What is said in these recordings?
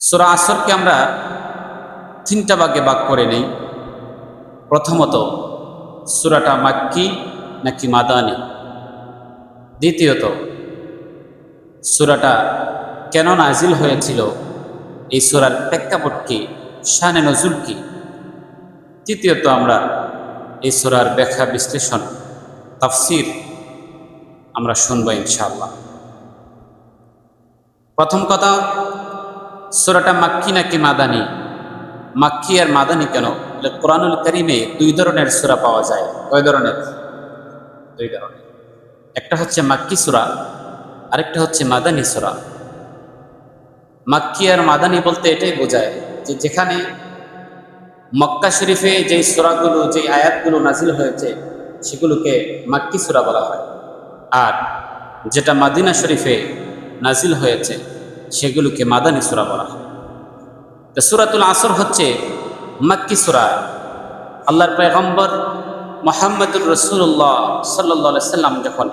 সূরা আসরকে আমরা তিনটা ভাগে ভাগ করে নেই। প্রথমত, সূরাটা মাক্কি নাকি মাদানি। দ্বিতীয়ত, সূরাটা কেন নাজিল হয়েছিল, এই সূরার প্রেক্ষাপট কি, শানে নজুল কি। তৃতীয়ত, আমরা এই সূরার ব্যাখ্যা বিশ্লেষণ তাফসীর আমরা শুনবো ইনশাআল্লাহ। প্রথম কথা, সূরাটা মাক্কি নাকি মাদানি। মাক্কি আর মাদানি কেন? কোরআনুল কারীমে দুই ধরনের সূরা পাওয়া যায়। কয় ধরনের? দুই ধরনের। একটা হচ্ছে মাক্কি সূরা, আরেকটা হচ্ছে মাদানি সূরা। মাক্কি আর মাদানি বলতে এটাই বোঝায় যে যেখানে মক্কা শরীফে যেই সূরাগুলো, যে আয়াতগুলো নাজিল হয়েছে সেগুলোকে মাক্কি সূরা বলা হয়, আর যেটা মাদিনা শরীফে নাজিল হয়েছে সেগুলোকে মাদানি সূরা বলা হয়। তো সূরাতুল আসর হচ্ছে মাক্কি সূরা। আল্লাহর পয়গম্বর মুহাম্মদুর রাসূলুল্লাহ সাল্লাল্লাহু আলাইহি সাল্লাম যখন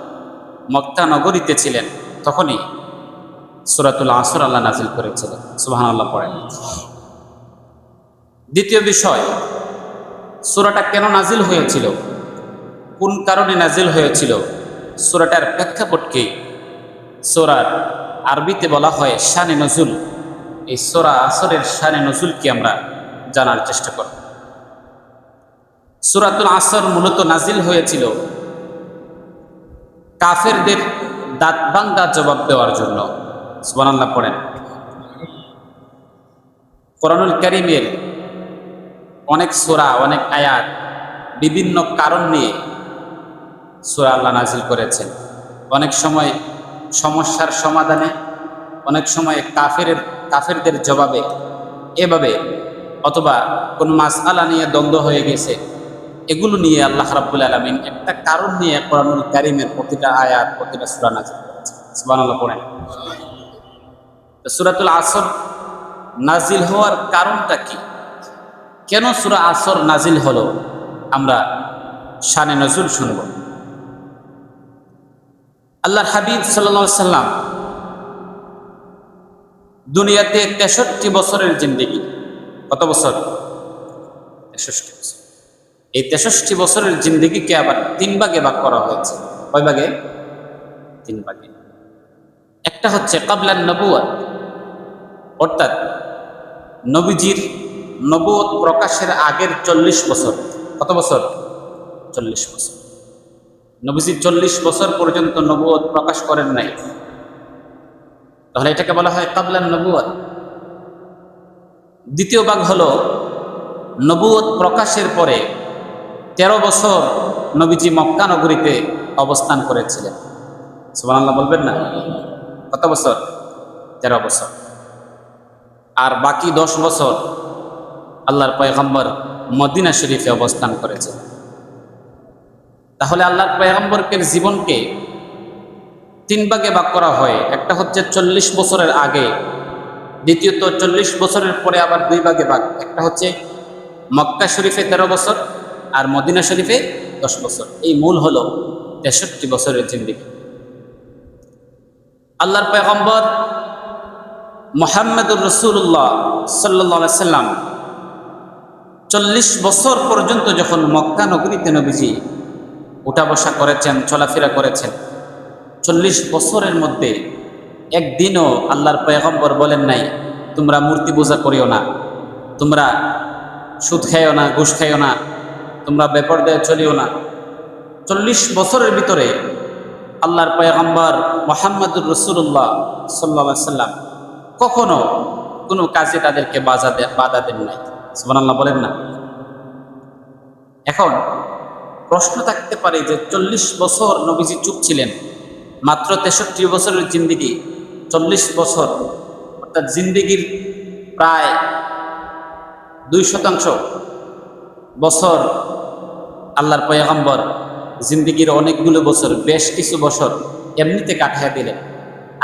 মক্কা নগরীতে ছিলেন তখনই সূরাতুল আসর আল্লাহ নাজিল করেছিলেন। সুবহানাল্লাহ পড়েন। দ্বিতীয় বিষয়, সূরাটা কেন নাজিল হয়েছিল, কোন কারণে নাজিল হয়েছিল, সূরাটার প্রেক্ষাপট কি। সূরার আরবিতে বলা হয় শানে নজুল। এই সূরা আসরের শানে নজুল কি আমরা জানার চেষ্টা করব। সূরাতুল আসর মূলত নাজিল হয়েছিল কাফেরদের দাঁত ভাঙ্গা জবাব দেওয়ার জন্য। সুবহানাল্লাহ পড়েন। কোরআনুল কারীমের অনেক সূরা, অনেক আয়াত বিভিন্ন কারণ নিয়ে সূরা আল্লাহ নাজিল করেছেন। অনেক সময় সমস্যার সমাধানে, অনেক সময় কাফেরদের জবাবে, এভাবে, অথবা কোন মাসআলা নিয়ে দ্বন্দ্ব হয়ে গেছে, এগুলো নিয়ে আল্লাহ রাব্বুল আলামিন একটা কারণ নিয়ে কোরআনুল কারীমের প্রতিটা আয়াত, প্রতিটা সূরা নাজিল করেছেন। সুবহানাল্লাহ পড়েন। সূরাতুল আসর নাজিল হওয়ার কারণটা কি, কেন সূরা আসর নাজিল হলো, আমরা শানে নজুল শুনব। আল্লাহর হাবিব সাল্লাল্লাহু আলাইহি সাল্লাম দুনিয়াতে 63 বছরের জিন্দেগি। কত বছর? 63 বছর। এই 63 বছরের জিন্দেগিকে আবার 3 ভাগে ভাগ করা হয়েছে। কয় ভাগে? 3 ভাগে। একটা হচ্ছে ক্বাবলান নবুওয়াত, অর্থাৎ নবীজির নবুয়ত প্রকাশের আগের 40 বছর। কত বছর? 40 বছর। নবীজি 40 বছর পর্যন্ত নবুয়ত প্রকাশ করেন নাই, তাহলে এটাকে বলা হয় ক্বাবলান নবুওয়াত। দ্বিতীয় ভাগ হলো নবুয়ত প্রকাশের পরে 13 বছর নবীজি মক্কা নগরীতে অবস্থান করেছিলেন। সুবহানাল্লাহ বলবেন না? কত বছর? 13 বছর। আর বাকি 10 বছর আল্লাহর পয়গম্বর মদিনা শরীফে অবস্থান করেছেন। তাহলে আল্লাহর পয়গম্বরের জীবনকে 3 ভাগে ভাগ করা হয়। একটা হচ্ছে 40 বছরের আগে, দ্বিতীয়ত 40 বছরের পরে আবার 2 ভাগে ভাগ। একটা হচ্ছে মক্কা শরীফে 13 বছর আর মদিনা শরীফে 10 বছর। এই মূল হলো 63 বছরের জিন্দেগি। আল্লাহর পয়গম্বর মুহাম্মদুর রাসূলুল্লাহ সাল্লাল্লাহু আলাইহি সাল্লাম 40 বছর পর্যন্ত যখন মক্কা নগরীতে নবীজি উঠা বসা করেছেন, চলাফেরা করেছেন, 40 বছরের মধ্যে একদিনও আল্লাহর পয়গম্বর বলেন নাই তোমরা মূর্তি পূজা করিও না, তোমরা সুদ খাইও না, ঘুষ খাইও না, তোমরা বেপরদায় চলিও না। 40 বছরের ভিতরে আল্লাহর পয়গম্বর মুহাম্মদুর রাসূলুল্লাহ সাল্লাল্লাহু আলাইহি সাল্লাম কখনো কোনো কাজে তাদেরকে বাধা দেন নাই। সুবহানাল্লাহ বলেন না? এখন প্রশ্ন থাকতে পারে যে 40 বছর নবীজি চুপ ছিলেন, মাত্র 63 বছরের জিন্দেগি, 40 বছর অর্থাৎ জিন্দেগির প্রায় 2% বছর আল্লাহর পয়গম্বর জিন্দেগির অনেকগুলো বছর, বেশ কিছু বছর এমনিতে কাটিয়ে দিলেন,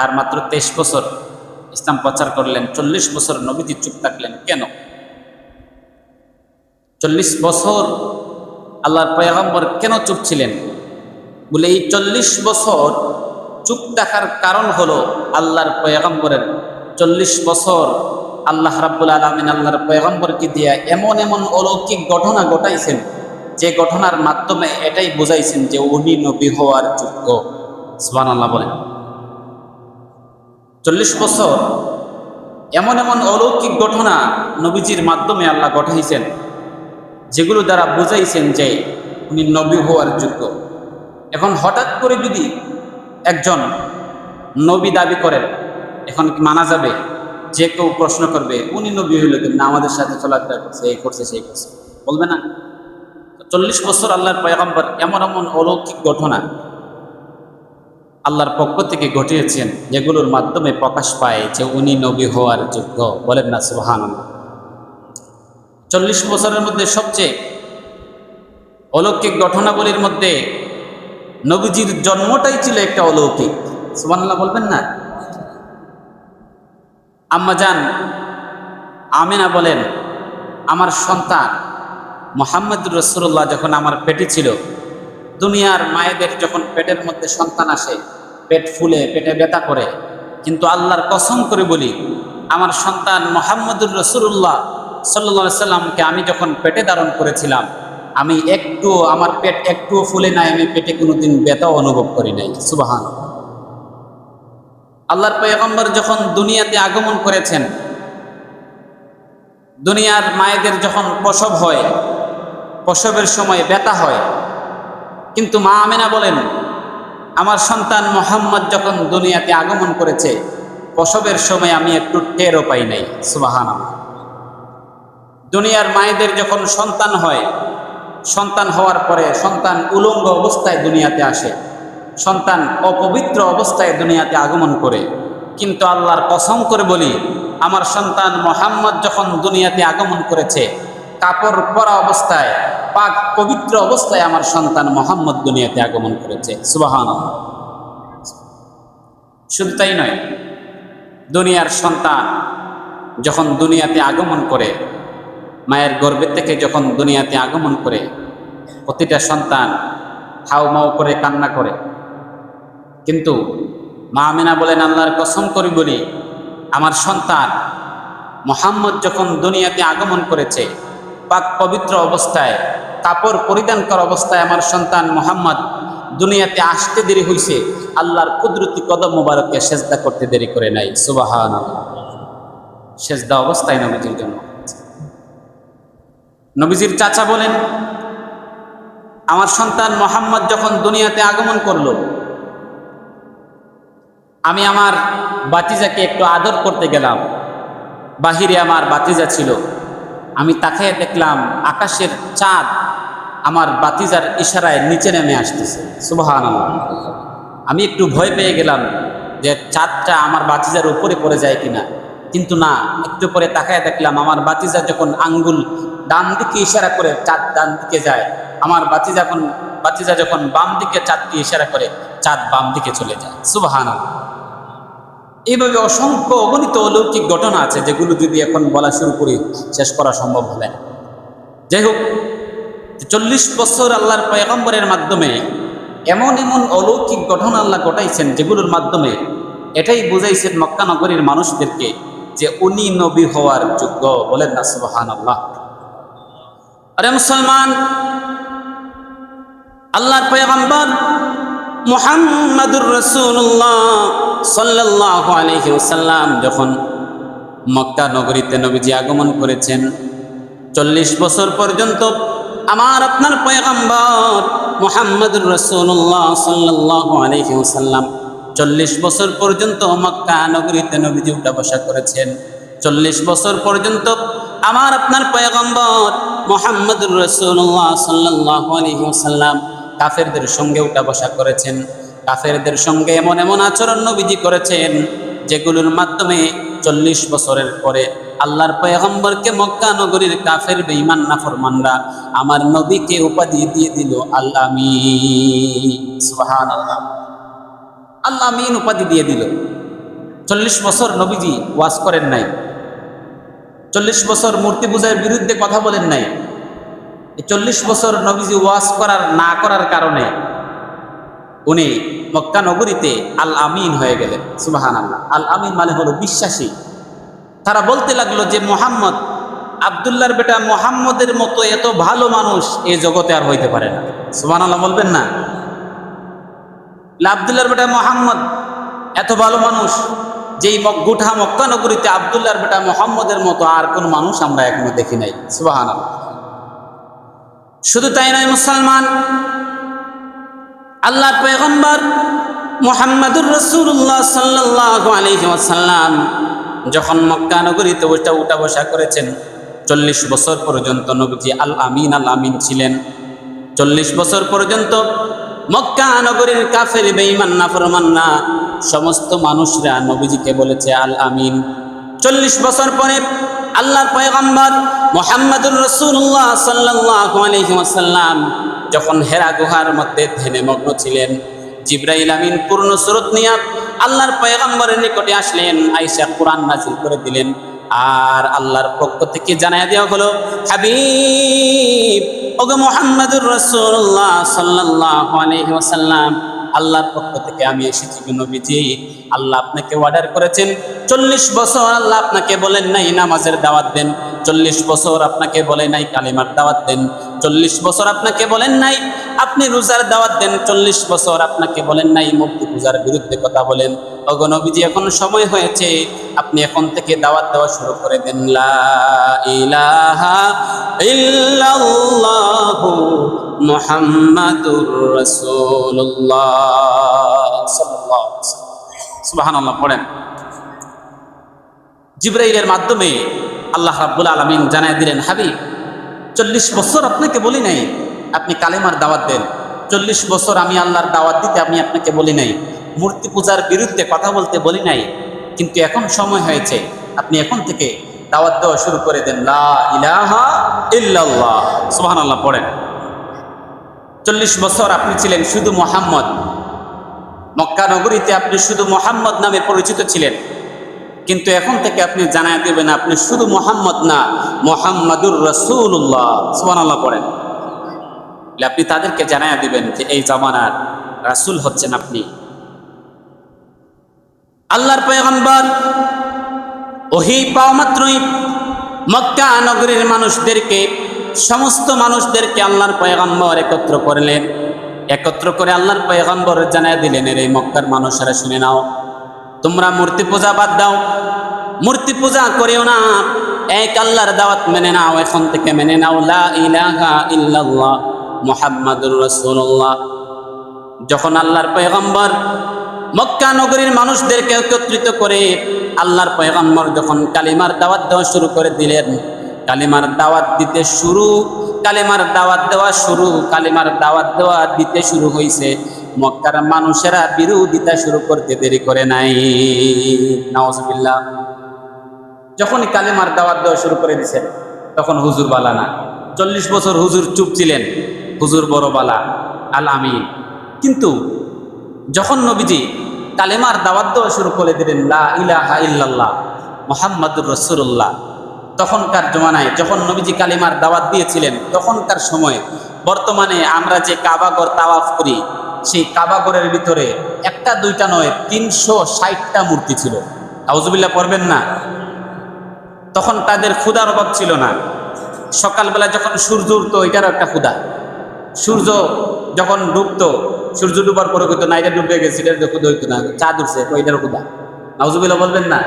আর মাত্র 23 বছর ইসলাম প্রচার করলেন। 40 বছর নবীজি চুপ থাকলেন কেন? 40 বছর আল্লাহর পয়গম্বর কেন চুপ ছিলেন? বলে এই 40 বছর চুপ থাকার কারণ হলো আল্লাহর পয়গম্বরের 40 বছর আল্লাহ রাব্বুল আলামিন আল্লাহর পয়গম্বরকে দিয়া এমন এমন অলৌকিক ঘটনা ঘটাইছেন, যে ঘটনার মাধ্যমে এটাই বুঝাইছেন যে উনি নবী হওয়ার যোগ্য। সুবহানাল্লাহ বলেন। 40 বছর এমন এমন অলৌকিক ঘটনা নবীজির মাধ্যমে আল্লাহ ঘটাইছেন, যেগুলো দ্বারা বুঝাইছেন যে উনি নবী হওয়ার যোগ্য। এখন হঠাৎ করে যদি একজন নবী দাবি করেন, এখন কি মানা যাবে? যে কেউ প্রশ্ন করবে উনি নবী হইল কিন্তু আমাদের সাথে চলাফেরা করছে, এই করছে সেই করছে, বলবে না? 40 বছর আল্লাহর পয়গম্বর এমন এমন অলৌকিক ঘটনা আল্লাহর পক্ষ থেকে ঘটিয়েছেন, যেগুলোর মাধ্যমে প্রকাশ পায় যে উনি নবী হওয়ার যোগ্য। বলেন না সুবহানাল্লাহ। 40 বছরের মধ্যে সবচেয়ে অলৌকিক ঘটনাবলীর মধ্যে নবীজির জন্মটাই ছিল একটা অলৌকিক। সুবহানাল্লাহ বলবেন না? আম্মাজান আমিনা বলেন, আমার সন্তান মুহাম্মদুর রাসূলুল্লাহ যখন আমার পেটে ছিল, দুনিয়ার মায়েদের যখন পেটের মধ্যে সন্তান আসে, পেট ফুলে, পেটে ব্যথা করে, কিন্তু আল্লাহর কসম করে বলি, আমার সন্তান মুহাম্মদুর রাসূলুল্লাহ সাল্লাল্লাহু আলাইহি সাল্লামকে আমি যখন পেটে ধারণ করেছিলাম, আমি আমার পেট একটুও ফুলে নাই, আমি পেটে কোনোদিন ব্যথাও অনুভব করি নাই। সুবহানাল্লাহ। আল্লাহর পয়গম্বর যখন দুনিয়াতে আগমন করেছেন, দুনিয়ার মায়েদের যখন প্রসব হয়, প্রসবের সময় ব্যথা হয়, কিন্তু মা আমেনা বলেন, আমার সন্তান মুহাম্মদ যখন দুনিয়াতে আগমন করেছে, প্রসবের সময় আমি একটু টেরও পাই নাই। সুবহানাল্লাহ। দুনিয়ার মায়েদের যখন সন্তান হয়, সন্তান হওয়ার পরে সন্তান উলঙ্গ অবস্থায় দুনিয়াতে আসে, সন্তান অপবিত্র অবস্থায় দুনিয়াতে আগমন করে, কিন্তু আল্লাহর কসম করে বলি, আমার সন্তান মুহাম্মদ যখন দুনিয়াতে আগমন করেছে, কাপড় পরা অবস্থায়, পাক পবিত্র অবস্থায় আমার সন্তান মুহাম্মদ দুনিয়াতে আগমন করেছে। সুবহানাল্লাহ। শুধু তাই নয়, দুনিয়ার সন্তান যখন দুনিয়াতে আগমন করে, মায়ের গর্ভে থেকে যখন দুনিয়াতে আগমন করে, প্রতিটা সন্তান হাউমাউ করে কান্না করে, কিন্তু মা আমিনা বলেন, আল্লাহর কসম করে বলি, আমার সন্তান মুহাম্মদ যখন দুনিয়াতে আগমন করেছে, পাক পবিত্র অবস্থায়, কাপড় পরিধান করা অবস্থায় আমার সন্তান মুহাম্মদ দুনিয়াতে আসতে দেরি হয়েছে, আল্লাহর কুদরতি কদম মুবারককে সেজদা করতে দেরি করে নাই। সুবহানাল্লাহ। সেজদা অবস্থায় নবীজির জন্য। নবীজির চাচা বলেন, আমার সন্তান মুহাম্মদ যখন দুনিয়াতে আগমন করলো, আমি আমার বাতিজাকে একটু আদর করতে গেলাম, বাহিরে আমার বাতিজা ছিল, আমি তাকিয়ে দেখলাম আকাশের চাঁদ আমার বাতিজার ইশারায় নিচে নেমে আসতেছে। সুবহানাল্লাহ। আমি একটু ভয় পেয়ে গেলাম যে চাঁদটা আমার বাতিজার উপরে পড়ে যায় কিনা, কিন্তু না, একটু পরে তাকায় দেখলাম আমার বাতিজা যখন আঙ্গুল ডান দিকে ইশারা করে চাঁদ ডান দিকে যায়, আমার বাতিজা যখন বাম দিকে চাঁদকে ইশারা করে, চাঁদ বাম দিকে চলে যায়। সুবহানাল্লাহ। এইভাবে অসংখ্য অগণিত অলৌকিক ঘটনা আছে, যেগুলো যদি এখন বলা শুরু করি শেষ করা সম্ভব হবে না। যাই হোক, 40 বছর আল্লাহর পয়গম্বরের মাধ্যমে এমন এমন অলৌকিক ঘটনা আল্লাহ ঘটাইছেন, যেগুলোর মাধ্যমে এটাই বুঝাইছেন মক্কা নগরীর মানুষদেরকে যে উনি নবী হওয়ার যোগ্য। বলেন না সুবহানাল্লাহ। আরে মুসলমান, আল্লাহর পয়গম্বর মুহাম্মাদুর রাসূলুল্লাহ সাল্লাল্লাহু আলাইহি ওয়াসাল্লাম যখন মক্কা নগরীতে নবীজি আগমন করেছেন, 40 বছর পর্যন্ত আমার আপনার পয়গম্বর মুহাম্মাদুর রাসূলুল্লাহ সাল্লাল্লাহু আলাইহি ওয়াসাল্লাম 40 বছর পর্যন্ত মক্কা নগরীতে নবীজি উঠা বসা করেছেন। 40 বছর পর্যন্ত আমার আপনার পয়গম্বর মুহাম্মাদুর রাসূলুল্লাহ সাল্লাল্লাহু আলাইহি ওয়াসাল্লাম কাফেরদের সঙ্গে উঠা বসা করেছেন। কাফেরদের সঙ্গে এমন এমন আচরণ নবীজি করেছেন, যেগুলোর মাধ্যমে 40 বছরের পরে আল্লাহর পয়গম্বরকে মক্কা নগরীর কাফের বেঈমান নাফরমানরা আমার নবীকে উপাধি দিয়ে দিল আল আমিন। সুবহানাল্লাহ। আল আমিন উপাধি দিয়ে দিল। 40 বছর নবীজি ওয়াজ করেন নাই, 40 বছর মূর্তি পূজার বিরুদ্ধে কথা বলেন নাই। এই 40 বছর নবীজি ওয়াজ না করার কারণে উনি মক্কা নগরীতে আল আমিন হয়ে গেলেন। সুবহানাল্লাহ। আল আমিন মানে হলো বিশ্বাসী। তারা বলতে লাগলো যে মোহাম্মদ, আব্দুল্লাহর বেটা মোহাম্মদের মতো এত ভালো মানুষ এই জগতে আর হইতে পারে না। সুবহানাল্লাহ বলবেন না? আব্দুল্লাহর বেটা মোহাম্মদ এত ভালো মানুষ, যেই গোটা মক্কা নগরীতে আব্দুল্লাহর বেটা মোহাম্মদের মতো আর কোন মানুষ আমরা এখনো দেখি নাই। সুবহানাল্লাহ। শুধু তাই নয় মুসলমান, আল্লাহর পয়গম্বর মুহাম্মাদুর রাসূলুল্লাহ সাল্লাল্লাহু আলাইহি ওয়াসাল্লাম যখন মক্কা নগরীতে উঠা বসা করেছেন, 40 বছর পর্যন্ত নবীজি আল আমিন ছিলেন। 40 বছর পর্যন্ত মক্কা নগরীর কাফের বেঈমান নাফরমানরা সমস্ত মানুষরা নবীজিকে বলেছে আল আমিন। 40 বছর পরে আল্লাহর পয়গম্বর মুহাম্মাদুর রাসূলুল্লাহ সাল্লাল্লাহু আলাইহি ওয়াসাল্লাম যখন হেরা গুহার মধ্যে ধ্যানে মগ্ন ছিলেন, জিবরাইল আমিন পূর্ণ সুরত নিয়ে আল্লাহর পয়গম্বরের নিকটে আসলেন, আয়েশা কোরআন নাযিল করে দিলেন। আর আল্লাহর পক্ষ থেকে জানায়া দেওয়া হলো, হাবিব ওগো মুহাম্মাদুর রাসূলুল্লাহ সাল্লাল্লাহু আলাইহি ওয়াসাল্লাম, আল্লাহর পক্ষ থেকে আমি এসেছি নবীজি। আল্লাহ আপনাকে অর্ডার করেছেন, 40 বছর আল্লাহ আপনাকে বলেন নাই নামাজের দাওয়াত দেন, 40 বছর আপনাকে বলে নাই কালিমার দাওয়াত দেন, 40 বছর আপনাকে বলেন নাই আপনি রোজার দাওয়াত দেন, 40 বছর আপনাকে বলেন নাই মূর্তি পূজার বিরুদ্ধে কথা বলেন। ওগো নবীজি, এখন সময় হয়েছে, আপনি এখন থেকে দাওয়াত দেওয়া শুরু করে দেন। লা ইলাহা ইল্লাল্লাহু মুহাম্মাদুর রাসূলুল্লাহ সাল্লাল্লাহু আলাইহি ওয়াসাল্লাম। সুবহানাল্লাহ পড়েন। জিবরাইলের মাধ্যমে আল্লাহ রাব্বুল আলামিন জানায় দিলেন, হাবিব 40 বছর আপনাকে বলি নাই আপনি কালেমার দাওয়াত দেন, 40 বছর আমি আল্লাহর দাওয়াত দিতে আমি আপনাকে বলি নাই, মূর্তি পূজার বিরুদ্ধে কথা বলতে বলি নাই, কিন্তু এখন সময় হয়েছে, আপনি এখন থেকে দাওয়াত দেওয়া শুরু করে দেন। লা ইলাহা ইল্লাল্লাহ। সুবহানাল্লাহ পড়েন। 40 বছর আপনি ছিলেন শুধু মুহাম্মদ, মক্কা নগরীতে আপনি শুধু মুহাম্মদ নামে পরিচিত ছিলেন, কিন্তু এখন থেকে আপনি জানায় দেবেন আপনি শুধু মুহাম্মদ না, মুহাম্মাদুর রাসূলুল্লাহ। সুবহানাল্লাহ পড়েন। আপনি তাদেরকে জানায় দিবেন যে এই জামানার রাসূল হচ্ছেন আপনি। আল্লাহর পয়গম্বর ওহী পাওয়া মাত্রই মক্কা নগরীর মানুষদেরকে, সমস্ত মানুষদেরকে আল্লাহর পয়গম্বর একত্র করলেন। একত্র করে আল্লাহর পয়গম্বর জানায় দিলেন, এই মক্কার মানুষেরা শুনে নাও, তোমরা মূর্তি পূজা বাদ দাও, মূর্তি পূজা করিও না, এক আল্লাহর দাওয়াত মেনে নাও, এখন থেকে মেনে নাও লা ইলাহা ইল্লাল্লাহ মুহাম্মাদুর রাসূলুল্লাহ। যখন আল্লাহর পয়গম্বর মক্কা নগরীর মানুষদেরকে একত্রিত করে আল্লাহর পয়গম্বর যখন কালিমার দাওয়াত দেওয়া শুরু করে দিলেন, কালিমার দাওয়াত দিতে শুরু, কালিমার দাওয়াত দেওয়া শুরু, কালিমার দাওয়াত দেওয়া দিতে শুরু হয়েছে, মক্কার মানুষেরা বিরোধিতা শুরু করতে দেরি করে নাই। নাউজুবিল্লাহ। যখন কালিমার দাওয়াত দেওয়া শুরু করে দিয়েছেন তখন হুজুর বালা না, 40 বছর হুজুর চুপ ছিলেন, হুজুর বড় বালা আল আমিন। কিন্তু যখন নবীজি কালেমার দাওয়াত দেওয়া শুরু করে দিলেন লা ইলাহা ইল্লাল্লাহ মুহাম্মাদুর রাসূলুল্লাহ, তখনকার জমানায় যখন নবীজি কালিমার দাওয়াত দিয়েছিলেন তখনকার সময় বর্তমানে আমরা যে কাবাগর তাওয়াফ করি, সেই কাবাগরের ভিতরে একটা দুইটা নয় 360টা মূর্তি ছিল। আউযুবিল্লাহ পড়বেন না। তখন তাদের ক্ষুধার অভাব ছিল না। সকালবেলা যখন সূর্য উঠতো এটারও একটা ক্ষুধা, সূর্য যখন ডুবতো, সূর্য ডুবার পরে হইতো না এটা ডুবে গেছে, এটার ক্ষুধা হইতো না, চাঁদ উঠছে ওইটার ক্ষুধা। আউযুবিল্লাহ বলবেন না।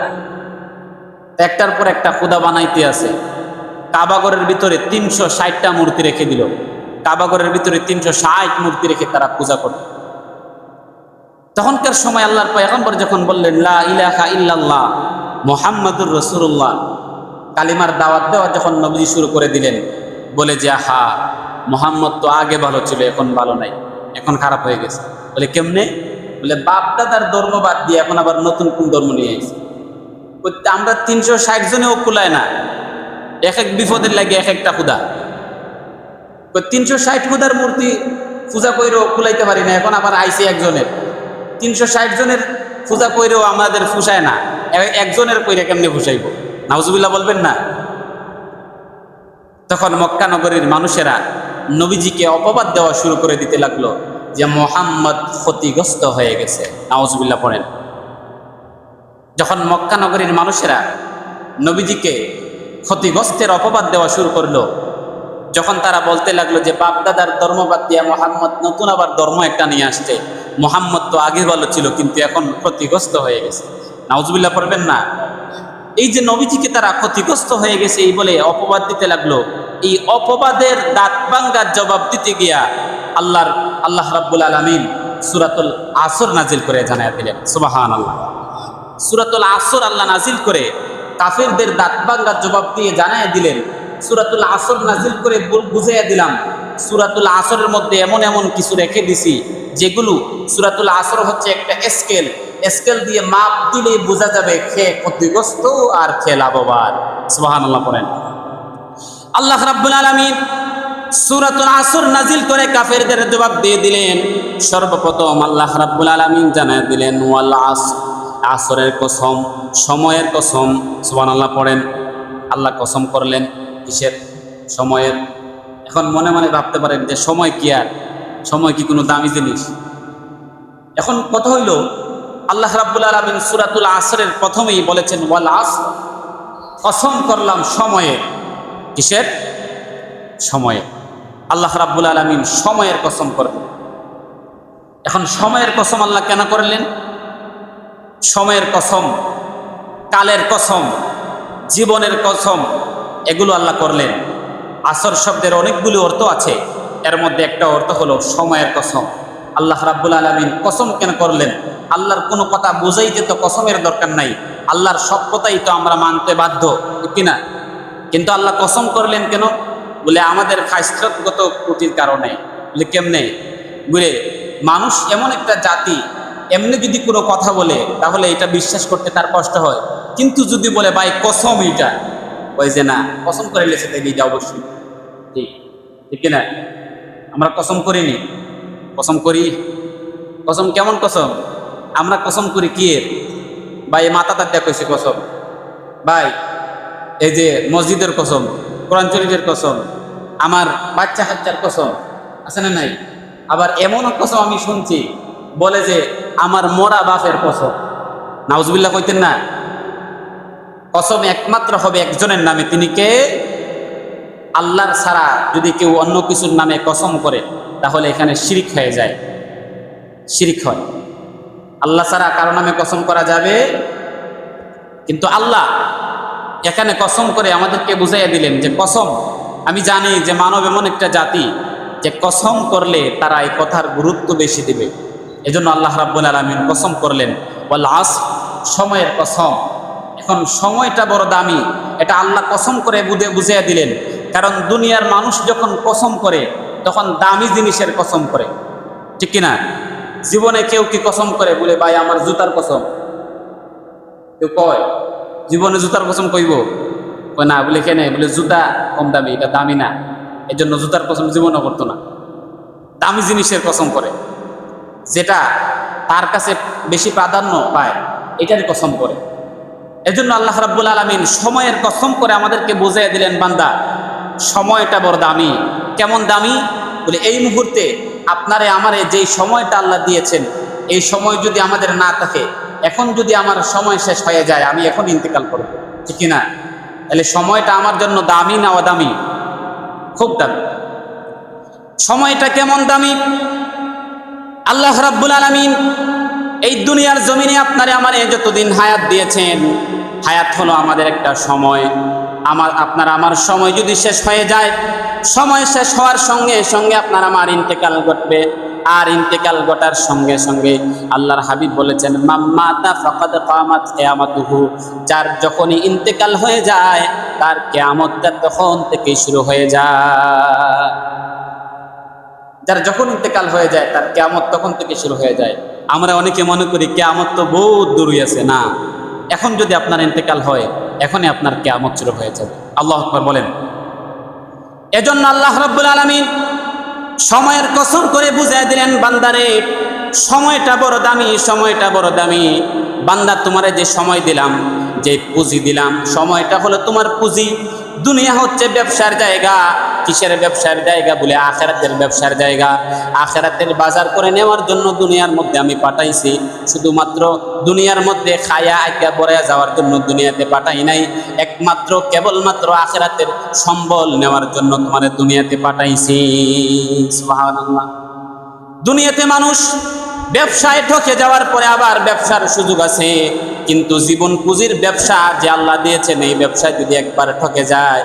একটার পর একটা ক্ষুধা বানাইতে আছে। কাবাগরের ভিতরে 360টা মূর্তি রেখে দিল, কাবাগরের ভিতরে 360 মূর্তি রেখে তারা পূজা করত। তখনকার সময় আল্লাহর পয়গম্বর যখন বললেন লা ইলাহা ইল্লাল্লাহ মুহাম্মাদুর রাসূলুল্লাহ, কালিমার দাওয়াত দেওয়া যখন নবী শুরু করে দিলেন, বলে যে আহা মুহাম্মদ তো আগে ভালো ছিল, এখন ভালো নাই, এখন খারাপ হয়ে গেছে। বলে কেমনে? বলে বাপ দাদার ধর্ম বাদ দিয়ে এখন আবার নতুন কোন ধর্ম নিয়ে আইছে। আমরা 360 জনেও কুলায় না, এক এক বিপদের লাগে এক একটা ক্ষুধা। 360 ক্ষুধার মূর্তি পূজা কইরেও কুলাইতে পারি না, এখন আবার আইসে একজনের। 360 জনের পূজা কইরেও আমাদের ফুসায় না, একজনের কইরে কেমনে ফুসাইব? নাউজুবিল্লাহ বলবেন না। তখন মক্কা নগরীর মানুষেরা নবীজিকে অপবাদ দেওয়া শুরু করে দিতে লাগলো যে মুহাম্মদ ক্ষতিগ্রস্ত হয়ে গেছে। নাউজুবিল্লাহ পড়েন। যখন মক্কা নগরীর মানুষেরা নবীজিকে ক্ষতিগ্রস্তের অপবাদ দেওয়া শুরু করলো। যখন তারা বলতে লাগলো যে বাপদাদার ধর্ম বাদ দিয়া মোহাম্মদ নতুন আবার ধর্ম একটা নিয়ে আসছে, মোহাম্মদ তো আগে ভালো ছিল কিন্তু এখন ক্ষতিগ্রস্ত হয়ে গেছে। নাউজুবিল্লাহ পড়বেন না? এই যে নবীজিকে তারা ক্ষতিগ্রস্ত হয়ে গেছে এই বলে অপবাদ দিতে লাগলো, এই অপবাদের দাঁত ভাঙ্গার জবাব দিতে গিয়া আল্লাহ রাব্বুল আলামিন সূরাতুল আসর নাজিল করে জানায়া দিলেন। সুবহানাল্লাহ। সূরাতুল আসর আল্লাহ নাজিল করে কাফেরদের দাঁত ভাঙ্গার জবাব দিয়ে জানায়া দিলেন। সূরাতুল আসর নাজিল করে বুঝাইয়া দিলাম, সূরাতুল আসরের মধ্যে এমন এমন কিছু রেখে দিছি যেগুলো, সূরাতুল আসর হচ্ছে একটা স্কেল দিয়ে মাপ দিলেই বোঝা যাবে কে ক্ষতিগ্রস্ত আর কে লাভবান। সুবহানাল্লাহ পড়েন। আল্লাহ রাব্বুল আলামিন সূরাতুল আসর নাজিল করে কাফেরদের জবাব দিয়ে দিলেন। সর্বপ্রথম আল্লাহ রাব্বুল আলামিন জানায় দিলেন ওয়াল আসর, আসরের কসম, সময়ের কসম। সুবহানাল্লাহ পড়েন। আল্লাহ কসম করলেন কিসের? সময়ের। এখন মনে মনে ভাবতে পারেন যে সময় কি, আর সময় কি কোনো দামি জিনিস? এখন কথা হইল, আল্লাহ রাব্বুল আলামিন সূরাতুল আসরের প্রথমেই বলেছেন ওয়াল আসর, কসম করলাম সময়ের। কিসের? সময়ে। আল্লাহ রাব্বুল আলামিন সময়ের কসম করলেন। এখন সময়ের কসম আল্লাহ কেন করলেন? সময়ের কসম, কালের কসম, জীবনের কসম, এগুলো আল্লাহ করলেন। আসর শব্দের অনেকগুলো অর্থ আছে, এর মধ্যে একটা অর্থ হলো সময়ের কসম। আল্লাহ রাব্বুল আলামিন কসম কেন করলেন? আল্লাহর কোনো কথা বুঝাইতে তো কসমের দরকার নাই, আল্লাহর সব কথাই তো আমরা মানতে বাধ্য, ঠিক কিনা? কিন্তু আল্লাহ কসম করলেন কেন? বলে আমাদের খায়স্তাগত ত্রুটির কারণে। বলে কেমনে? বলে মানুষ এমন একটা জাতি, এমনি যদি কোনো কথা বলে তাহলে এটা বিশ্বাস করতে তার কষ্ট হয়, কিন্তু যদি বলে ভাই কসম, এইটা ওই যে না কসম করে লেছে, তাই এটা অবশ্যই ঠিক, ঠিক কিনা? আমরা কসম করিনি? কসম করি। কসম কেমন কসম? আমরা কসম করি কি এর? ভাই মাথা তার কইছে কসম, ভাই এই যে মসজিদের কসম, কোরআন শরীফের কসম, আমার বাচ্চা কাচ্চার কসম, আছে না নাই? আবার এমনও কসম আমি শুনছি বলে যে আমার মরা বাপের কসম। নাউজুবিল্লাহ কইতেন না? কসম একমাত্র হবে একজনের নামে, তিনি কে? আল্লাহর ছাড়া যদি কেউ অন্য কিছুর নামে কসম করে তাহলে এখানে শিরিক হয়ে যায়, শিরিক হয়। আল্লাহ ছাড়া কারো নামে কসম করা যাবে, কিন্তু আল্লাহ এখানে কসম করে আমাদেরকে বুঝাইয়া দিলেন যে কসম। আমি জানি যে মানব এমন একটা জাতি যে কসম করলে তারা এই কথার গুরুত্ব বেশি দিবে, এজন্য আল্লাহ রাব্বুল আলামিন কসম করলেন ওয়াল আসর, সময়ের কসম। এখন সময়টা বড় দামি, এটা আল্লাহ কসম করে বুঝাইয়া দিলেন। কারণ দুনিয়ার মানুষ যখন কসম করে তখন দামি জিনিসের কসম করে, ঠিক কিনা? জীবনে কেউ কি কসম করে বলে ভাই আমার জুতার কসম? কেউ কয় জীবনে জুতার কসম কইব? কয় না। বলে কেন? বলে জুতা কম দামি, এটা দামি না, এই জন্য জুতার কসম জীবনও করতো না। দামি জিনিসের কসম করে, যেটা তার কাছে বেশি প্রাধান্য পায়, এটারই কসম করে। এজন্য আল্লাহ রাব্বুল আলামিন সময়ের কসম করে আমাদেরকে বুঝিয়ে দিলেন বান্দা সময়টা বড় দামি। কেমন দামি? বলে এই মুহূর্তে আপনারে আমারে যেই সময়টা আল্লাহ দিয়েছেন, এই সময় যদি আমাদের না থাকে, এখন যদি আমার সময় শেষ হয়ে যায়, আমি এখন ইন্তেকাল করব, ঠিক কিনা? তাহলে সময়টা আমার জন্য দামি না অদামি? খুব দামি। সময়টা কেমন দামি? আল্লাহ রাব্বুল আলামিন এই দুনিয়ার জমিনে আপনারে আমারে যতদিন হায়াত দিয়েছেন, হায়াত হলো আমাদের একটা সময়। আমার সময় যদি শেষ হয়ে যায়, সময় শেষ হওয়ার সঙ্গে সঙ্গে আপনার আমার ইন্তেকাল ঘটবে। আর ইন্তেকাল ঘটার সঙ্গে সঙ্গে আল্লাহর হাবিব বলেছেন মাম্মাতা ফাকাদ কামাত কিয়ামাতুহু, যার যখনই ইন্তেকাল হয়ে যায় তার কিয়ামতটা তখন থেকে শুরু হয়ে যায়। যার যখন ইন্তেকাল হয়ে যায় তার কিয়ামত তখন থেকে শুরু হয়ে যায়। আমরা অনেকে মনে করি কিয়ামত তো বহুত দূরে আছে। না, এখন যদি আপনার ইন্তেকাল হয় এখনই আপনার কিয়ামত শুরু হয়ে যাবে। আল্লাহু আকবার বলেন। এজন্য আল্লাহ রাব্বুল আলামিন সময়ের কসম করে বুঝাই দিলেন বান্দারে সময়টা বড় দামি, সময়টা বড় দামি। বান্দা তোমারে যে সময় দিলাম, যে পুঁজি দিলাম, সময়টা হলো তোমার পুঁজি। দুনিয়া হচ্ছে ব্যবসার জায়গা, কিসের ব্যবসার জায়গা? বলে আখিরাতের ব্যবসার জায়গা। আখিরাতের বাজার করে নেওয়ার জন্য দুনিয়ার মধ্যে আমি পাঠাইছি, শুধুমাত্র দুনিয়ার মধ্যে খায়া আইকা পড়ে যাওয়ার জন্য দুনিয়াতে পাঠাই নাই, একমাত্র কেবলমাত্র আখিরাতের সম্বল নেওয়ার জন্য তোমার দুনিয়াতে পাঠাইছি। সুবহানাল্লাহ। দুনিয়াতে মানুষ ব্যবসায় ঠকে যাওয়ার পরে আবার ব্যবসার সুযোগ আছে, কিন্তু জীবন পুঁজির ব্যবসা যে আল্লাহ দিয়েছেন, এই ব্যবসায় যদি একবার ঠকে যায়,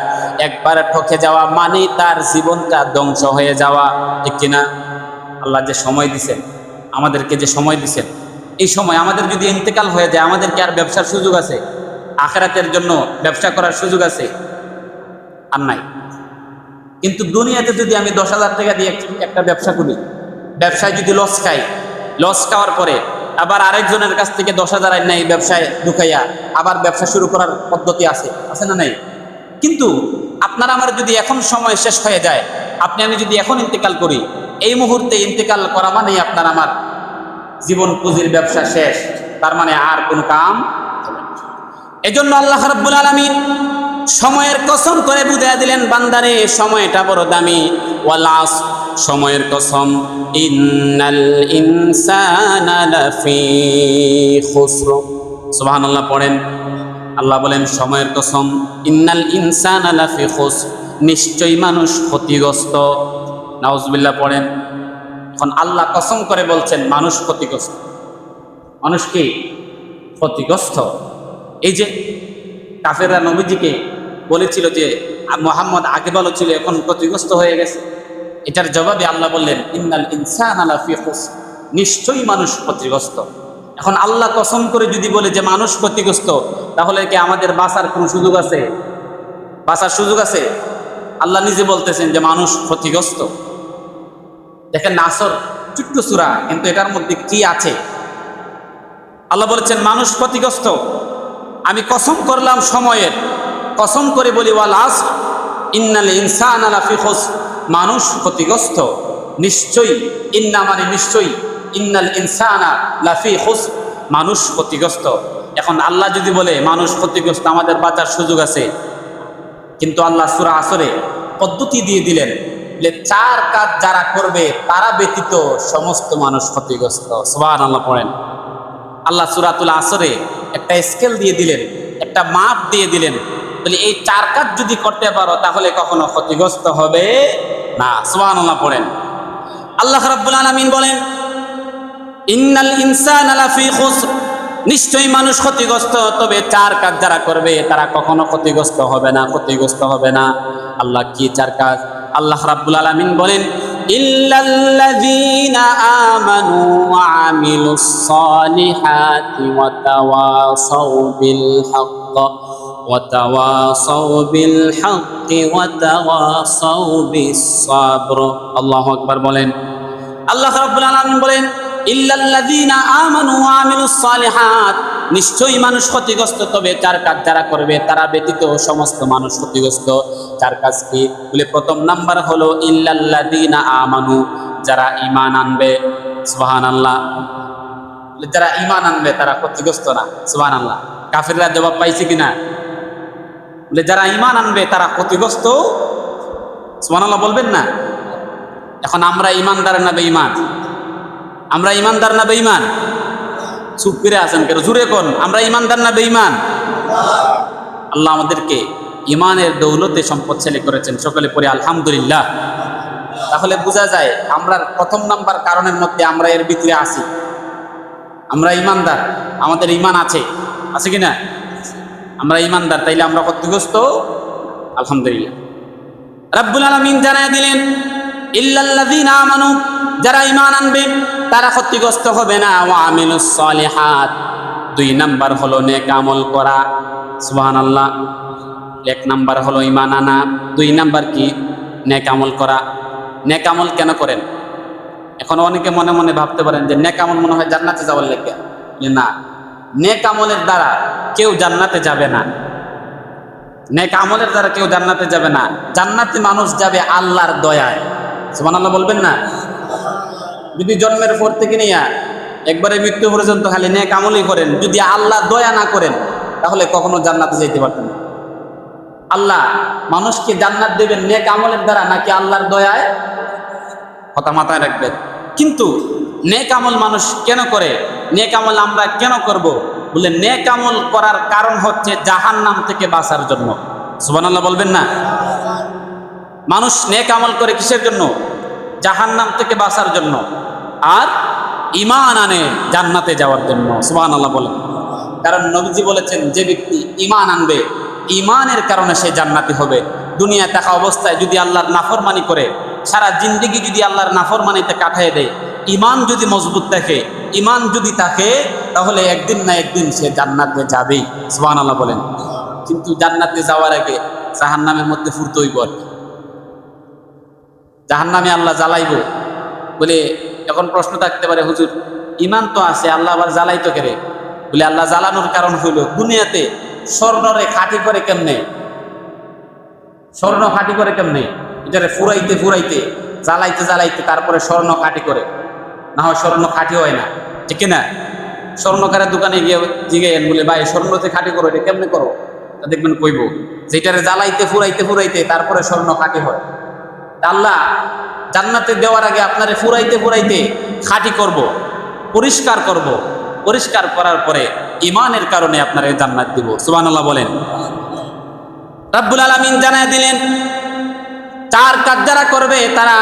একবার ঠকে যাওয়া মানে তার জীবনটা ধ্বংস হয়ে যাওয়া, ঠিক কিনা? আল্লাহ যে সময় দিছেন, আমাদেরকে যে সময় দিছেন, এই সময় আমাদের যদি ইন্তেকাল হয়ে যায়, আমাদের কি আর ব্যবসার সুযোগ আছে? আখিরাতের জন্য ব্যবসা করার সুযোগ আছে? আর নাই। কিন্তু দুনিয়াতে যদি আমি 10,000 টাকা দিয়ে একটা ব্যবসা করি, ব্যবসায় যদি লস খাই, লস খাওয়ার পরে আবার আরেকজনের কাছ থেকে 10,000 আইন নাই ব্যবসায় ঢুকাইয়া আবার ব্যবসা শুরু করার পদ্ধতি আছে, আছে না নাই? কিন্তু আপনার আমার যদি এখন সময় শেষ হয়ে যায়, আপনি আমি যদি এখন ইন্তেকাল করি, এই মুহূর্তে ইন্তেকাল করা মানেই আপনার আমার জীবন পুঁজির ব্যবসা শেষ, তার মানে আর কোনো কাম। এজন্য আল্লাহ রাব্বুল আলামিন সময়ের কসম করে বুঝিয়ে দিলেন, বান্দারে সময়টা বড় দামি। ওয়াল আসর, সময়ের কসম, ইন্নাল ইনসানা লাফি খুসর। সুবহানাল্লাহ পড়েন। আল্লাহ বলেন সময়ের কসম, ইন্নাল ইনসানা লাফি খুসর, নিশ্চয়ই মানুষ ক্ষতিগ্রস্ত। নাউজুবিল্লাহ পড়েন। এখন আল্লাহ কসম করে বলছেন মানুষ ক্ষতিগ্রস্ত। মানুষ কি ক্ষতিগ্রস্ত? এই যে কাফেররা নবীজিকে বলেছিল যে মুহাম্মদ আগে ভালো ছিল, এখন ক্ষতিগ্রস্ত হয়ে গেছে, এটার জবাবে আল্লাহ বললেন ইন্নাল ইনসানা লাফি খুসর, নিশ্চয়ই মানুষ ক্ষতিগ্রস্ত। এখন আল্লাহ কসম করে যদি বলে যে মানুষ ক্ষতিগ্রস্ত, তাহলে কি আমাদের বাঁচার কোনো সুযোগ আছে? বাঁচার সুযোগ আছে? আল্লাহ নিজে বলতেছেন যে মানুষ ক্ষতিগ্রস্ত। দেখেন নাসর ছোট্ট সূরা, কিন্তু এটার মধ্যে কি আছে? আল্লাহ বলেছেন মানুষ ক্ষতিগ্রস্ত। আমি কসম করলাম সময়ের, কসম করে বলি ওয়াল আসর ইন্নাল ইনসানা লাফি খুসর, মানুষ ক্ষতিগ্রস্ত। নিশ্চয়ই, ইন্না মানে নিশ্চয়ই, ইন্নাল ইনসানা লাফি খুসর, মানুষ ক্ষতিগ্রস্ত। এখন আল্লাহ যদি বলে মানুষ ক্ষতিগ্রস্ত, আমাদের বাঁচার সুযোগ আছে। কিন্তু আল্লাহ সূরা আসরে পদ্ধতি দিয়ে দিলেন যে 4 কাজ যারা করবে তারা ব্যতীত সমস্ত মানুষ ক্ষতিগ্রস্ত। সুবহানাল্লাহ পড়েন। আল্লাহ সূরাতুল আসরে একটা স্কেল দিয়ে দিলেন, একটা মাপ দিয়ে দিলেন, বলে এই 4 কাজ যদি করতে পারো তাহলে কখনো ক্ষতিগ্রস্ত হবে না। সুবহানাল্লাহ পড়েন। আল্লাহ রাব্বুল আলামিন বলেন ইন্নাল ইনসানা লাফি খুসর, নিশ্চয়ই মানুষ ক্ষতিগ্রস্ত, তবে 4 কাজ যারা করবে তারা কখনো ক্ষতিগ্রস্ত হবে না, ক্ষতিগ্রস্ত হবে না। আল্লাহ কি 4 কাজ? আল্লাহ রাব্বুল আলামিন বলেন ইল্লাল্লাযীনা আমানু ওয়া আমিলুস সালিহাতি ওয়া তাওয়াসাউ বিল হক্ক ওয়া তাওয়াসাউ বিল হক্কি ওয়া তাওয়াসাউ বিস সাবর। আল্লাহু আকবার বলেন। আল্লাহ রাব্বুল আলামিন বলেন ইল্লাল্লাযীনা আমানু ওয়া আমিলুস সালিহাত, নিশ্চয়ই মানুষ ক্ষতিগ্রস্ত, তবে 4 কাজ যারা করবে তারা ব্যতীত সমস্ত মানুষ ক্ষতিগ্রস্ত। 4 কাজ কি? বলে প্রথম নাম্বার হলো ইল্লাল্লাযীনা আমানু, যারা ঈমান আনবে। সুবহানাল্লাহ। যারা ঈমান আনবে তারা ক্ষতিগ্রস্ত না। সুবহানাল্লাহ। কাফেররা জবাব পাইছে কিনা? বলে যারা ঈমান আনবে তারা ক্ষতিগ্রস্ত। সুবহানাল্লাহ বলবেন না? এখন আমরা ঈমানদার না বেঈমান? আমরা ঈমানদার না বেঈমান? চুপ করে আছেন কেন? জুড়ে কোন, আমরা ঈমানদার না বেঈমান? আল্লাহ আমাদেরকে ঈমানের দৌলতে সম্পদশালী করেছেন। সকলে পড়ি আলহামদুলিল্লাহ। তাহলে বোঝা যায় আমরা প্রথম নাম্বার কারণের মধ্যে আমরা এর ভিতরে আছি। আমরা ঈমানদার, আমাদের ঈমান আছে, আছে কিনা? আমরা ঈমানদার, তাইলে আমরা ক্ষতিগ্রস্ত? আলহামদুলিল্লাহ। রাব্বুল আলামিন জানায় দিলেন ইল্লাল্লাযীনা আমানু, যারা ঈমান আনবে তারা ক্ষতিগ্রস্ত হবে না। ওয়া আমিলুস সালিহাত, 2 নাম্বার হলো নেক আমল করা। সুবহানাল্লাহ। 1 নাম্বার হলো ঈমান আনা, 2 নাম্বার কি? নেক আমল করা। নেক আমল কেন করেন? এখন অনেকে মনে মনে ভাবতে পারেন যে নেক আমল মনে হয় জান্নাতে যাওয়ার লেগে। না, নেক আমলের দ্বারা কেউ জান্নাতে যাবে না। নেক আমলের দ্বারা কেউ জান্নাতে যাবে না। জান্নাতে মানুষ যাবে আল্লাহর দয়ায়। সুবহানাল্লাহ বলবেন না? যদি জন্মের পর থেকে নিয়ে একবারে মৃত্যু পর্যন্ত খালি নেক আমলই করেন, যদি আল্লাহ দয়া না করেন তাহলে কখনো জান্নাতে যেতে পারতেন না। আল্লাহ মানুষকে জান্নাত দেবেন নেক আমলের দ্বারা নাকি আল্লাহর দয়ায়? কথা মাথায় রাখবেন। কিন্তু নেক আমল মানুষ কেন করে? নেক আমল আমরা কেন করব? বলে নেক আমল করার কারণ হচ্ছে জাহান্নাম থেকে বাঁচার জন্য। সুবহানাল্লাহ বলবেন না? মানুষ নেক আমল করে কিসের জন্য? জাহান্নাম থেকে বাঁচার জন্য। আর ঈমান আনে জান্নাতে যাওয়ার জন্য। সুবহানাল্লাহ বলেন। কারণ নবীজি বলেছেন, যে ব্যক্তি ঈমান আনবে, ঈমানের কারণে সে জান্নাতি হবে। দুনিয়ায় থাকা অবস্থায় যদি আল্লাহর নাফরমানি করে, সারা জিন্দেগি যদি আল্লাহর নাফরমানিতে কাটিয়ে দেয়, ঈমান যদি মজবুত থাকে, ঈমান যদি থাকে, তাহলে একদিন না একদিন সে জান্নাতে যাবেই। সুবহানাল্লাহ বলেন। কিন্তু জান্নাতে যাওয়ার আগে জাহান্নামের মধ্যে ফুরতে হইব। জাহান্নামে আল্লাহ জ্বালাইব বলে এখন প্রশ্ন থাকতে পারে, হুজুর ঈমান তো আছে, আল্লাহ আবার জ্বালাইতো কেরে? বলে আল্লাহ জ্বালানোর কারণ হইল, দুনিয়াতে স্বর্ণরে খাঁটি করে কেমনে? স্বর্ণ খাঁটি করে কেমনে? এটারে ফুরাইতে ফুরাইতে জ্বালাইতে জ্বালাইতে তারপরে স্বর্ণ খাঁটি করে, না হয় স্বর্ণ খাঁটি হয় না, ঠিক না? স্বর্ণকারের দোকানে গিয়ে জিগাইয়েন, বলে ভাই স্বর্ণ যে খাঁটি করো এটা কেমনে করো? তা দেখবেন কইব যেটারে জ্বালাইতে ফুরাইতে ফুরাইতে তারপরে স্বর্ণ খাঁটি হয়। আল্লাহ জান্নাতে দেওয়ার আগে আপনারে ফুরাইতে ফুরাইতে খাঁটি করব, পরিষ্কার করব, পরিষ্কার করার পরে ঈমানের কারণে আপনারে জান্নাত দিব। সুবহানাল্লাহ বলেন। রব্বুল আলামিন জানায় দিলেন, চার কাজ যারা করবে তারা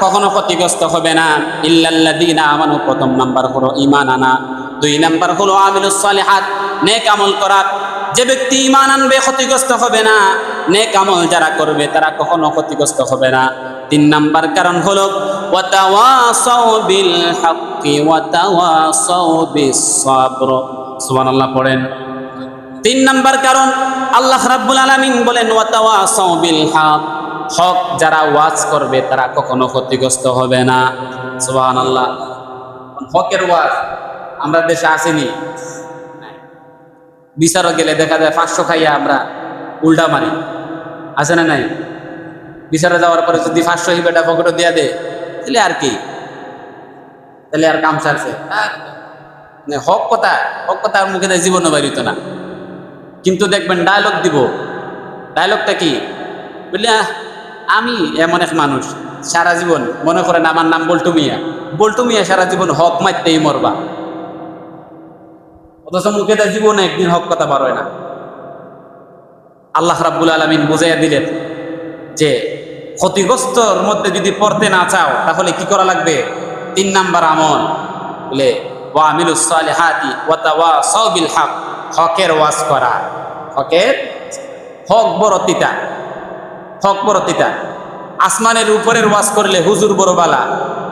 কখনো ক্ষতিগ্রস্ত হবে না। ইল্লাল্লাযীনা আমানু, প্রথম নাম্বার হলো ঈমান আনা, দুই নাম্বার হলো আমিলুস সালিহাত, নেক আমল করা। যে ব্যক্তি ঈমান আনবে ক্ষতিগ্রস্ত হবে না, নেক আমল যারা করবে তারা কখনো ক্ষতিগ্রস্ত হবে না। তিন নাম্বার কারণ হলো ওয়াতাওয়াসাউ বিল হাক্কি ওয়াতাওয়াসাউ বিস সাবর। সুবহানাল্লাহ পড়েন। তিন নাম্বার কারণ আল্লাহ রাব্বুল আলামিন বলেন ওয়াতাওয়াসাউ বিল হক, হক যারা ওয়াজ করবে তারা কখনো ক্ষতিগ্রস্ত হবে না। সুবহানাল্লাহ। হকের ওয়াজ আমরা দেশে আসেনি, বিচারও গেলে দেখা যায় 500 খাইয়া আমরা উল্টা মারি, আছে না নাই? বিচারে যাওয়ার পরে যদি 500 হিবেটা পকেটে দিয়া দে, তাহলে আর কি, তাহলে আর কাম সারছে। হক কথা, হক কথা আর মুখে দেয় জীবনও বাইরিত না। কিন্তু দেখবেন ডায়লগ দিব, ডায়লগটা কি বললে, আমি এমন এক মানুষ সারা জীবন মনে করেন আমার নাম বল্টু মিয়া, বল্টু মিয়া সারা জীবন হক মারতেই মরবা, অথচ মুখে দেয় জীবনে একদিন হক কথা বার হয় না। আল্লাহ রাব্বুল আলামিন বুঝাইয়া দিলেন যে ক্ষতিগ্রস্তর মধ্যে যদি পড়তে না চাও তাহলে কি করা লাগবে? তিন নাম্বার আমল বলে ওয়া আমিলুস সালিহাতি ওয়া তাওয়াসাউ বিল হক, হকের ওয়াজ করা। হকের, হক বড় তিতা, হক বড় তিতা। আসমানের উপরের ওয়াজ করলে হুজুর বড় বালা,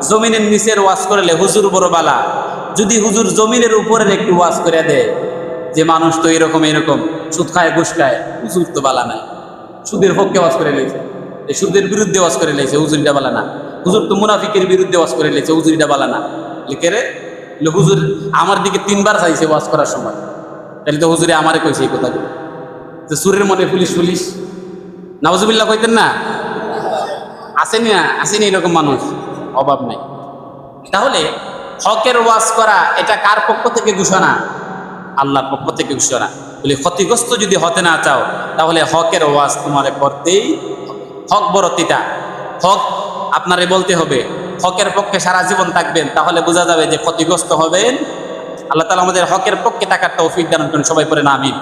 জমিনের নিচের ওয়াজ করলে হুজুর বড় বালা। যদি হুজুর জমিনের উপরের একটু ওয়াজ করে দেয় যে মানুষ তো এরকম এরকম সুদ খায় ঘুষ খায়, হুজুর তো বালা নাই, সুদের পক্ষে ওয়াজ করে লেছে, সুদের বিরুদ্ধে ওয়াজ করে লেছে, হুজুরিটা বালা না। হুজুর তো মুনাফিকের বিরুদ্ধে ওয়াজ করে লেছে, হুজুরিটা বালা না। লিখে রে হুজুর আমার দিকে 3 বার চাইছে ওয়াজ করার সময়, তাহলে তো হুজুরে আমারে কইছে এই কথাগুলো। যে সুরের মনে পুলিশ পুলিশ নাউজুবিল্লাহ কইতেন না? আসেনি না? আসেনি এরকম মানুষ? অভাব নাই। তাহলে হকের ওয়াজ করা এটা কার পক্ষ থেকে ঘোষণা? আল্লাহর পক্ষ থেকে ঘোষণা। বলে ক্ষতিগ্রস্ত যদি হতে না চাও তাহলে হকের ওয়াজ তোমারে করতেই। হক বড় তিতা, হক আপনারে বলতে হবে, হকের পক্ষে সারা জীবন থাকবেন, তাহলে বোঝা যাবে যে ক্ষতিগ্রস্ত হবেন। আল্লাহ তাআলা আমাদের হকের পক্ষে থাকার তৌফিক দান করুন, সবাই পড়েন আমিন।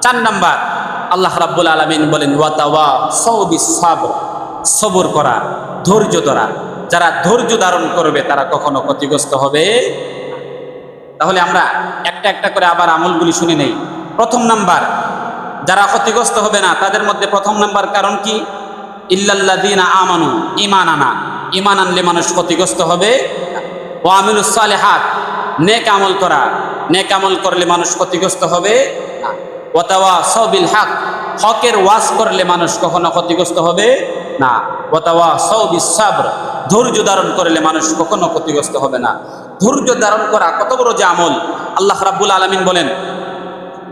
4 নাম্বার আল্লাহ রাব্বুল আলামিন বলেন ওয়াতাওয়াসাউ বিস সাবর, সবর করা, ধৈর্য ধরা। যারা ধৈর্য ধারণ করবে তারা কখনো ক্ষতিগ্রস্ত হবে। তাহলে আমরা একটা একটা করে আবার আমলগুলি শুনে নেই। প্রথম নাম্বার, যারা ক্ষতিগ্রস্ত হবে না তাদের মধ্যে প্রথম নাম্বার কারণ কি? ইল্লাল্লাযীনা আমানু, ঈমান আনা। ঈমান আনলে মানুষ ক্ষতিগ্রস্ত হবে। ওয়া আমিলুস সালিহাত, নেক আমল করা, নেক আমল করলে মানুষ ক্ষতিগ্রস্ত হবে না। ওয়া তাওয়াসাউ বিল হক, হকের ওয়াজ করলে মানুষ কখনো ক্ষতিগ্রস্ত হবে না। ওয়া তাওয়াসাউ বিস সাবর, ধৈর্য ধারণ করলে মানুষ কখনো ক্ষতিগ্রস্ত হবে না। ধৈর্য ধারণ করা কত বড় যে আমল! আল্লাহ রাব্বুল আলামিন বলেন,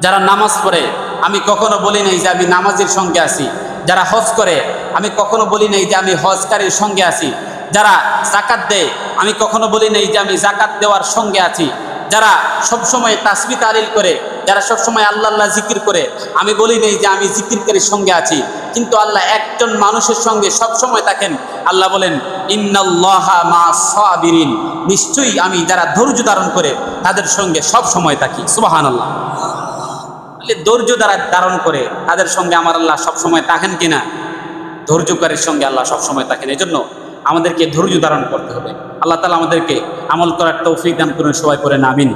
যারা নামাজ পড়ে আমি কখনো বলি নাই যে আমি নামাজের সঙ্গে আছি। যারা হজ করে আমি কখনো বলি নাই যে আমি হজকারীর সঙ্গে আছি। যারা যাকাত দেয় আমি কখনো বলি নাই যে আমি যাকাত দেওয়ার সঙ্গে আছি। যারা সবসময় তাসবিহ তাহলিল করে যারা সবসময় আল্লাহ আল্লাহ জিকির করে। আমি বলি নেই যে আমি জিকিরকারীর সঙ্গে আছি, কিন্তু আল্লাহ একজন মানুষের সঙ্গে সবসময় থাকেন। আল্লাহ বলেন ইন্নাল্লাহা মা'আস সাবিরিন, নিশ্চয়ই আমি যারা ধৈর্য ধারণ করে তাদের সঙ্গে সব সময় থাকি। সুবহানাল্লাহ। ধৈর্য দ্বারা ধারণ করে তাদের সঙ্গে আমার আল্লাহ সবসময় থাকেন কিনা? ধৈর্যকারীর সঙ্গে আল্লাহ সবসময় থাকেন। এই জন্য আমাদেরকে ধৈর্য ধারণ করতে হবে। আল্লাহ তাআলা আমাদেরকে আমল করার তৌফিক দান করুন, সবাই করেন আমিন।